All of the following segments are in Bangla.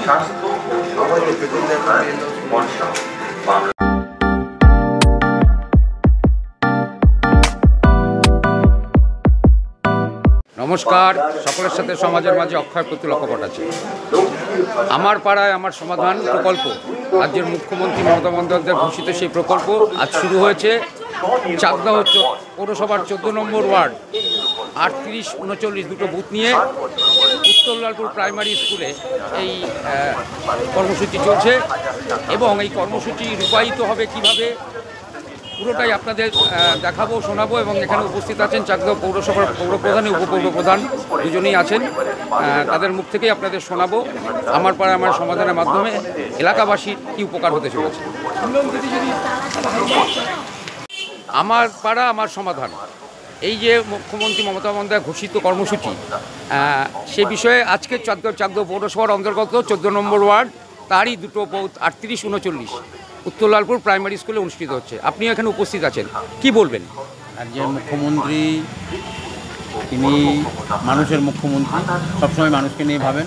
নমস্কার, সকলের সাথে সমাজের মাঝে অক্ষয় প্রতি লক্ষ্যপট আছে। আমার পাড়ায় আমার সমাধান প্রকল্প রাজ্যের মুখ্যমন্ত্রী মমতা বন্দ্যোপাধ্যায় ঘোষিত সেই প্রকল্প আজ শুরু হয়েছে। চাকদাহ পৌরসভার 14 নম্বর ওয়ার্ড 38, 39 দুটো বুথ নিয়ে উত্তরলালপুর প্রাইমারি স্কুলে এই কর্মসূচি চলছে এবং এই কর্মসূচি রূপায়িত হবে কিভাবে পুরোটাই আপনাদের দেখাবো, শোনাবো। এবং এখানে উপস্থিত আছেন চাকদাহ পৌরসভার পৌরপ্রধান, উপপৌরপ্রধান দুজনেই আছেন। তাদের মুখ থেকেই আপনাদের শোনাবো আমার পাড়ায় আমার সমাধানের মাধ্যমে এলাকাবাসীর কী উপকার হতে চলেছে। আমার পাড়া আমার সমাধান, এই যে মুখ্যমন্ত্রী মমতা বন্দ্যোপাধ্যায় ঘোষিত কর্মসূচি, সে বিষয়ে আজকে চাকদাহ পৌরসভার অন্তর্গত 14 নম্বর ওয়ার্ড তারই দুটো বুথ 38, 39 উত্তরলালপুর প্রাইমারি স্কুলে অনুষ্ঠিত হচ্ছে। আপনি এখানে উপস্থিত আছেন, কি বলবেন? রাজ্যের মুখ্যমন্ত্রী তিনি মানুষের মুখ্যমন্ত্রী, সবসময় মানুষকে নিয়ে ভাবেন।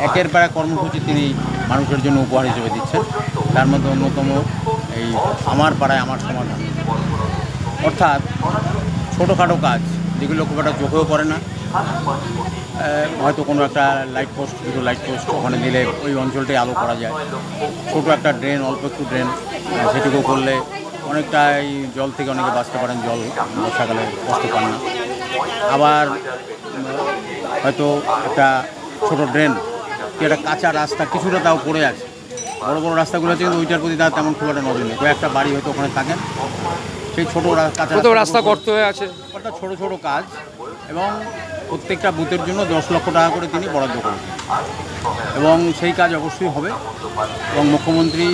একের পর এক কর্মসূচি তিনি মানুষের জন্য উপহার হিসেবে দিচ্ছেন। তার মধ্যে অন্যতম এই আমার পাড়ায় আমার সমাধান, অর্থাৎ ছোটোখাটো কাজ যেগুলো খুব একটা চোখেও পড়ে না। হয়তো কোনো একটা লাইট পোস্ট, দুটো লাইট পোস্ট ওখানে দিলে ওই অঞ্চলটাই আলো করা যায়। ছোটো একটা ড্রেন, অল্প একটু ড্রেন, সেটুকু করলে অনেকটাই জল থেকে অনেকে বাঁচতে পারেন। জল বর্ষাকালে কষ্ট পান না। আবার হয়তো একটা ছোটো ড্রেন, একটা কাঁচা রাস্তা কিছুটা তাও পড়ে আছে। বড়ো বড়ো রাস্তাগুলো আছে কিন্তু ওইটার প্রতি তার তেমন খুব একটা নজর নেই। কয়েকটা বাড়ি হয়তো ওখানে থাকেন, সেই ছোটো কাঁচা রাস্তা গর্ত হয়ে আছে। অর্থাৎ ছোটো ছোটো কাজ, এবং প্রত্যেকটা বুথের জন্য 10 লক্ষ টাকা করে তিনি বরাদ্দ করেছেন এবং সেই কাজ অবশ্যই হবে। এবং মুখ্যমন্ত্রী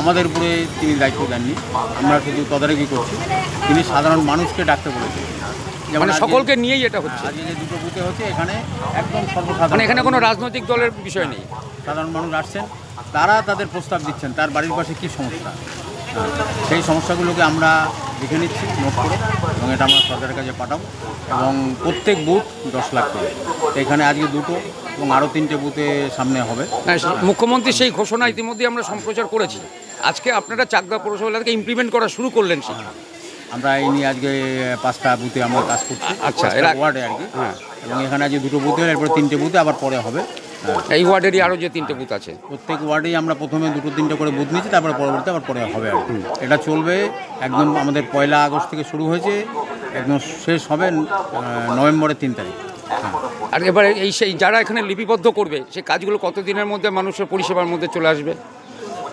আমাদের উপরে তিনি দায়িত্ব দেননি, আমরা শুধু তদারকি করছি। তিনি সাধারণ মানুষকে ডাকতে বলেছেন, যেমন সকলকে নিয়েই এটা হচ্ছে। আজকে যে দুটো বুথে হচ্ছে এখানে একদম সর্বসাধারণ, এখানে কোনো রাজনৈতিক দলের বিষয় নেই। সাধারণ মানুষ আসছেন, তারা তাদের প্রস্তাব দিচ্ছেন তার বাড়ির পাশে কী সমস্যা, সেই সমস্যাগুলোকে আমরা দেখে নিচ্ছি নোট করে, এবং এটা আমরা সরকারের কাছে পাঠাবো। এবং প্রত্যেক বুথ 10 লাখ করে, এখানে আজকে দুটো এবং আরও 3টে বুথে সামনে হবে। মুখ্যমন্ত্রী সেই ঘোষণা ইতিমধ্যে আমরা সম্প্রচার করেছি। আজকে আপনারা চাকদাহ পৌরসভা এলাকাকে ইমপ্লিমেন্ট করা শুরু করলেন। আমরা এই নিয়ে আজকে 5টা বুথে আমরা কাজ করছি। আচ্ছা, ওয়ার্ডে আর কি। হ্যাঁ, এবং এখানে আজকে 2টো বুথে, এরপরে 3টে বুথে আবার পরে হবে। এই ওয়ার্ডেরই আরও যে 3টে বুথ আছে, প্রত্যেক ওয়ার্ডেই আমরা প্রথমে 2-3টে করে বুথ নিচ্ছি, তারপরে পরবর্তী আবার পরে হবে আর কি। এটা চলবে একদম, আমাদের 1 আগস্ট থেকে শুরু হয়েছে, একদম শেষ হবে নভেম্বরের 3 তারিখ। আর এবারে সেই যারা এখানে লিপিবদ্ধ করবে সেই কাজগুলো কতদিনের মধ্যে মানুষের পরিষেবার মধ্যে চলে আসবে?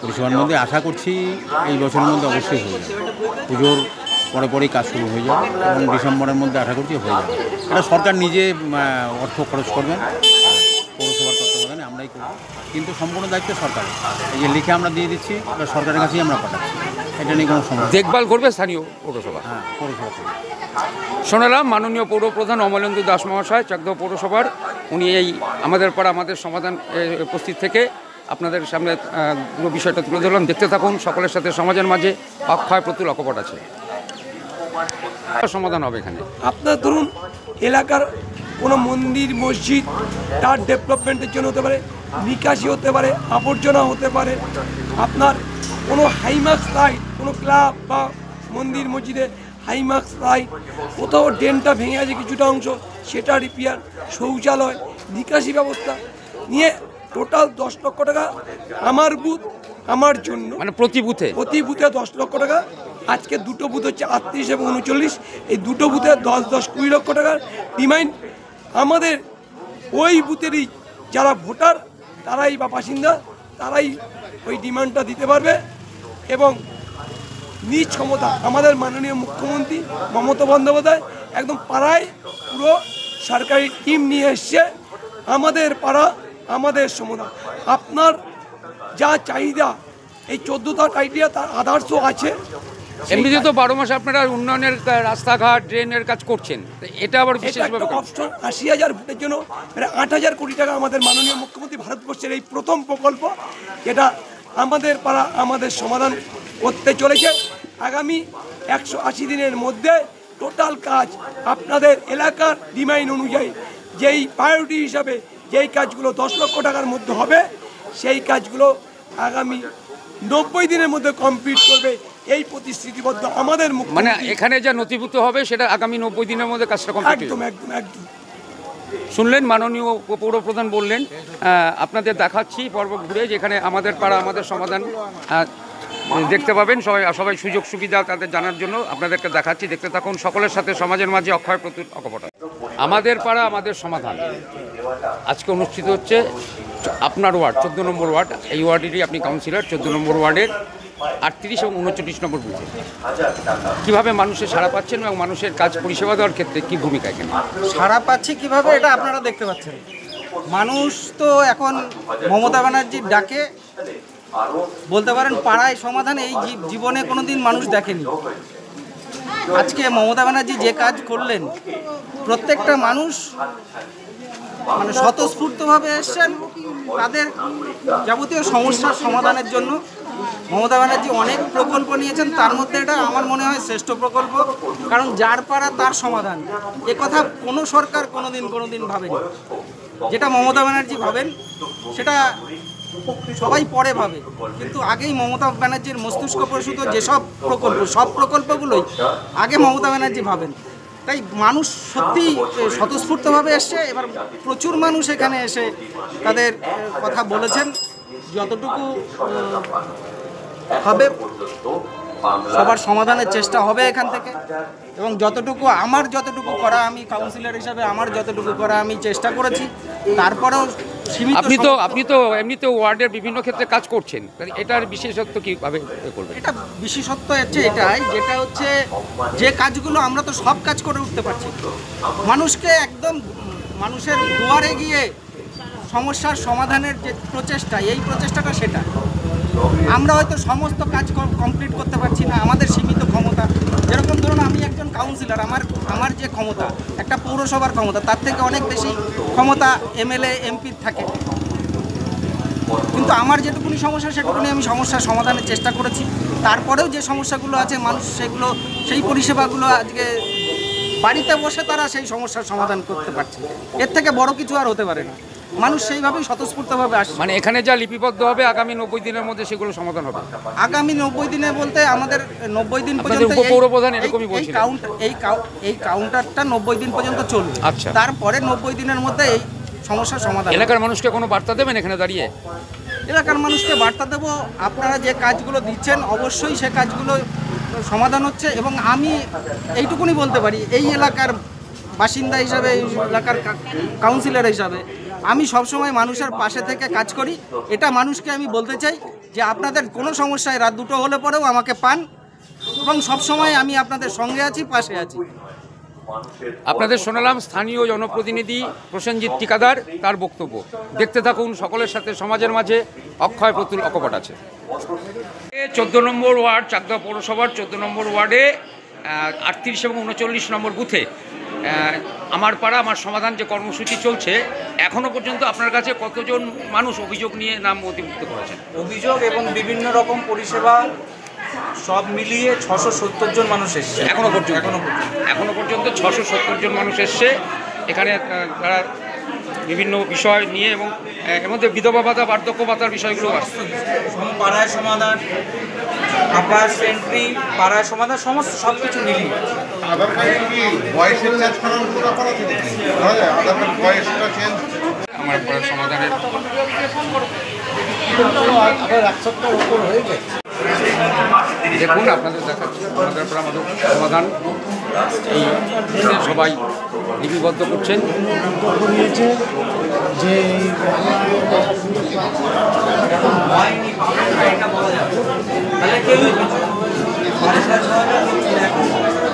পরিষেবার মধ্যে আশা করছি এই বছরের মধ্যে অবশ্যই হয়ে যাবে। পুজোর পরেই কাজ শুরু হয়ে যাবে এবং ডিসেম্বরের মধ্যে আশা করছি হয়ে যাবে। এটা সরকার নিজে অর্থ খরচ করবেন, পৌরসভার তত্ত্বাবধানে আমরাই করব, কিন্তু সম্পূর্ণ দায়িত্ব সরকারের। এই যে লিখে আমরা দিয়ে দিচ্ছি, এটা সরকারের কাছেই আমরা পাঠাচ্ছি, এটা নিয়ে কোনো সমস্যা। দেখভাল করবে স্থানীয় পৌরসভা। হ্যাঁ, পৌরসভা। শোনালাম মাননীয় পৌরপ্রধান অমলেন্দু দাস মহাশয় চাকদাহ পৌরসভার, উনি এই আমাদের পাড়া আমাদের সমাধান উপস্থিত থেকে আপনাদের সামনে পুরো বিষয়টা তুলে ধরলাম। দেখতে থাকুন সকলের সাথে সমাজের মাঝে অক্ষয় প্রতি লক্ষ্যপট আছে। সমাধান হবে এখানে। আপনার ধরুন এলাকার কোনো মন্দির, মসজিদ, তার ডেভেলপমেন্টের জন্য হতে পারে, নিকাশি হতে পারে, আবর্জনা হতে পারে, আপনার কোনো হাইমার্কস লাইট, কোনো ক্লাব বা মন্দির মসজিদে হাইমার্কস লাইট, কোথাও ড্রেনটা ভেঙে আছে কিছুটা অংশ, সেটা রিপেয়ার, শৌচালয়, নিকাশি ব্যবস্থা নিয়ে টোটাল 10 লক্ষ টাকা আমার বুথ আমার জন্য, মানে প্রতি বুথে 10 লক্ষ টাকা। আজকে দুটো বুথ হচ্ছে 38 এবং 39, এই দুটো বুথে 10-20 লক্ষ টাকার ডিমান্ড। আমাদের ওই বুথেরই যারা ভোটার, তারাই বা বাসিন্দা, তারাই ওই ডিমান্ডটা দিতে পারবে। এবং নিজ ক্ষমতা আমাদের মাননীয় মুখ্যমন্ত্রী মমতা বন্দ্যোপাধ্যায় একদম পাড়ায় পুরো সরকারি টিম নিয়ে এসছে। আমাদের পাড়া আমাদের সমাধান। আপনার যা চাহিদা, এই 14টা ক্রাইটেরিয়া, তার আদার্সও আছে। এমনিতে তো 12 মাস আপনারা উন্নয়নের রাস্তাঘাট, ড্রেনের কাজ করছেন, এটা আবার বিশেষভাবে অপশন 80,000 ভোটের জন্য 8,000 কোটি টাকা আমাদের মাননীয় মুখ্যমন্ত্রী ভারতবর্ষের এই প্রথম প্রকল্প, যেটা আমাদের পাড়া আমাদের সমাধান করতে চলেছে। আগামী 180 দিনের মধ্যে টোটাল কাজ আপনাদের এলাকার ডিমান্ড অনুযায়ী যেই প্রায়োরিটি হিসাবে যেই কাজগুলো 10 লক্ষ টাকার মধ্যে হবে, সেই কাজগুলো আগামী 90 দিনের মধ্যে কমপ্লিট করবে এই প্রতিশ্রুতিবদ্ধ আমাদের মুখ্যমন্ত্রী। মানে এখানে যা নথিভুক্ত হবে সেটা আগামী 90 দিনের মধ্যে কাজটা কমপ্লিট হবে। একদম একদম একদম। শুনলেন মাননীয় পৌরপ্রধান বললেন। আপনাদের দেখাচ্ছি পর্ব ঘুরে, যেখানে আমাদের পাড়া আমাদের সমাধান দেখতে পাবেন। সবাই সুযোগ সুবিধা তাদের জানার জন্য আপনাদেরকে দেখাচ্ছি, দেখতে থাকুন। সকলের সাথে সমাজের মাঝে অক্ষয় প্রচুর অকপট। আমাদের পাড়া আমাদের সমাধান আজকে অনুষ্ঠিত হচ্ছে আপনার ওয়ার্ড 14 নম্বর ওয়ার্ড। এই ওয়ার্ডেরই আপনি কাউন্সিলর। 14 নম্বর ওয়ার্ডের 38 এবং 39 নম্বর বুথে কীভাবে মানুষের সাড়া পাচ্ছেন এবং মানুষের কাজ পরিষেবা দেওয়ার ক্ষেত্রে কী ভূমিকা এখানে? সাড়া পাচ্ছি কীভাবে এটা আপনারা দেখতে পাচ্ছেন। মানুষ তো এখন মমতা ব্যানার্জির ডাকে বলতে পারেন পাড়ায় সমাধান এই জীবনে কোনো দিন মানুষ দেখেনি। আজকে মমতা ব্যানার্জি যে কাজ করলেন, প্রত্যেকটা মানুষ মানে স্বতঃস্ফূর্তভাবে এসছেন তাদের যাবতীয় সমস্যার সমাধানের জন্য। মমতা ব্যানার্জি অনেক প্রকল্প নিয়েছেন, তার মধ্যে এটা আমার মনে হয় শ্রেষ্ঠ প্রকল্প। কারণ যার পাড়া তার সমাধান, এ কথা কোনো সরকার কোনো দিন ভাবেনি। যেটা মমতা ব্যানার্জি ভাবেন সেটা সবাই পরে ভাবে, কিন্তু আগেই মমতা ব্যানার্জির মস্তিষ্ক প্রসূত যেসব প্রকল্প, সব প্রকল্পগুলোই আগে মমতা ব্যানার্জি ভাবেন। তাই মানুষ সত্যিই স্বতঃস্ফূর্তভাবে এসছে। এবার প্রচুর মানুষ এখানে এসে তাদের কথা বলেছেন। যতটুকু হবে সবার সমাধানের চেষ্টা হবে এখান থেকে, এবং যতটুকু করা, আমি কাউন্সিলর হিসাবে আমার যতটুকু করা আমি চেষ্টা করেছি। তারপরেও সীমিত। আপনি তো এমনিতে ওয়ার্ডের বিভিন্ন ক্ষেত্রে কাজ করছেন, এটার বিশেষত্ব কীভাবে করবেন? এটা বিশেষত্ব হচ্ছে এটাই, যেটা হচ্ছে যে কাজগুলো আমরা তো সব কাজ করে উঠতে পারছি, মানুষকে একদম মানুষের দুয়ারে গিয়ে সমস্যার সমাধানের যে প্রচেষ্টা, এই প্রচেষ্টাটা সেটা আমরা হয়তো সমস্ত কাজ কমপ্লিট করতে পারছি না, আমাদের সীমিত ক্ষমতা। যেরকম ধরুন আমি একজন কাউন্সিলর, আমার যে ক্ষমতা, একটা পৌরসভার ক্ষমতা, তার থেকে অনেক বেশি ক্ষমতা এমএলএ এমপির থাকে। কিন্তু আমার যেটুকুনি সমস্যা সেটুকুনি আমি সমস্যার সমাধানের চেষ্টা করেছি। তারপরেও যে সমস্যাগুলো আছে মানুষ সেই পরিষেবাগুলো আজকে বাড়িতে বসে তারা সেই সমস্যার সমাধান করতে পারছে। এর থেকে বড় কিছু আর হতে পারে না। মানুষ সেইভাবেই স্বতঃস্ফূর্তভাবে আসছে। মানে এখানে যা লিপিবদ্ধ হবে আগামী 90 দিনের মধ্যে সেগুলো সমাধান হবে। আগামী 90 দিনে বলতে আমাদের 90 দিন পর্যন্ত উপপৌরপ্রধান এরকমই বলছিলেন, এই কাউন্টারটা 90 দিন পর্যন্ত চলবে। আচ্ছা, তারপরে 90 দিনের মধ্যে এই সমস্যার সমাধান। এলাকার মানুষকে কোনো বার্তা দেবেন এখানে দাঁড়িয়ে? এলাকার মানুষকে বার্তা দেব, আপনারা যে কাজগুলো দিচ্ছেন অবশ্যই সে কাজগুলো সমাধান হচ্ছে। এবং আমি এইটুকুনি বলতে পারি, এই এলাকার বাসিন্দা হিসাবে, এই এলাকার কাউন্সিলর হিসাবে আমি সবসময় মানুষের পাশে থেকে কাজ করি। এটা মানুষকে আমি বলতে চাই যে আপনাদের কোনো সমস্যায় রাত 2টো হলে পরেও আমাকে পান, এবং সবসময় আমি আপনাদের সঙ্গে আছি, পাশে আছি। আপনাদের শোনালাম স্থানীয় জনপ্রতিনিধি প্রসেনজিৎ ঠিকাদার, তার বক্তব্য। দেখতে থাকুন। সকলের সাথে সমাজের মাঝে অক্ষয় প্রতুল অকপট আছে। 14 নম্বর ওয়ার্ড, চাকদা পৌরসভার 14 নম্বর ওয়ার্ডে 38 এবং 39 নম্বর বুথে আমার পাড়া আমার সমাধান যে কর্মসূচি চলছে, এখনও পর্যন্ত আপনার কাছে কতজন মানুষ অভিযোগ নিয়ে নাম নথিভুক্ত করেছেন? অভিযোগ এবং বিভিন্ন রকম পরিষেবা সব মিলিয়ে 670 জন মানুষ এসেছে এখনো পর্যন্ত 670 জন মানুষ এসছে এখানে। তারা বিভিন্ন বিষয় নিয়ে, এবং এর মধ্যে বিধবা ভাতা, বার্ধক্য ভাতার বিষয়গুলো আসছে। পাড়ায় সমাধান, আবাস এন্ট্রি, পাড়ায় সমাধান, সমস্ত সব কিছু মিলিয়ে। আমার পাড়ার সমাধানের দেখুন, আপনাদের দেখাচ্ছি আমাদের পাড়া আমাদের সমাধান। এই সবাই লিপিবদ্ধ করছেন নিয়েছে যে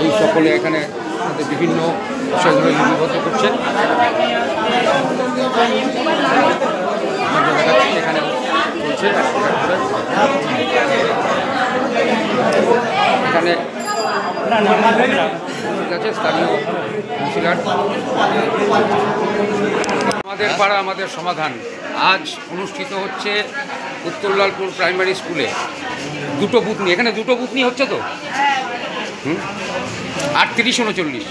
এই সকলে এখানে তাদের বিভিন্ন বিষয়গুলো লিপিবদ্ধ করছেন। এখানে চলছে এখানে আছে স্থানীয় কাউন্সিলর। আমাদের পাড়া আমাদের সমাধান আজ অনুষ্ঠিত হচ্ছে উত্তরলালপুর প্রাইমারি স্কুলে। 2টো বুথ নিয়ে, এখানে 2টো বুথ নিয়ে হচ্ছে তো 38, 39।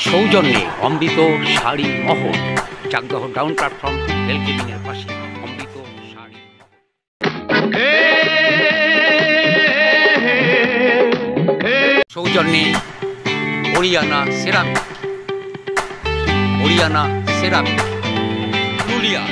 সৌজন্যে অমৃত শাড়ি মহল, চাকদহ ডাউন প্ল্যাটফর্ম রেল কেবিনের পাশে অমৃত শাড়ি। সৌজন্যে হরিয়ানা সেরামিক, পুরুলিয়া,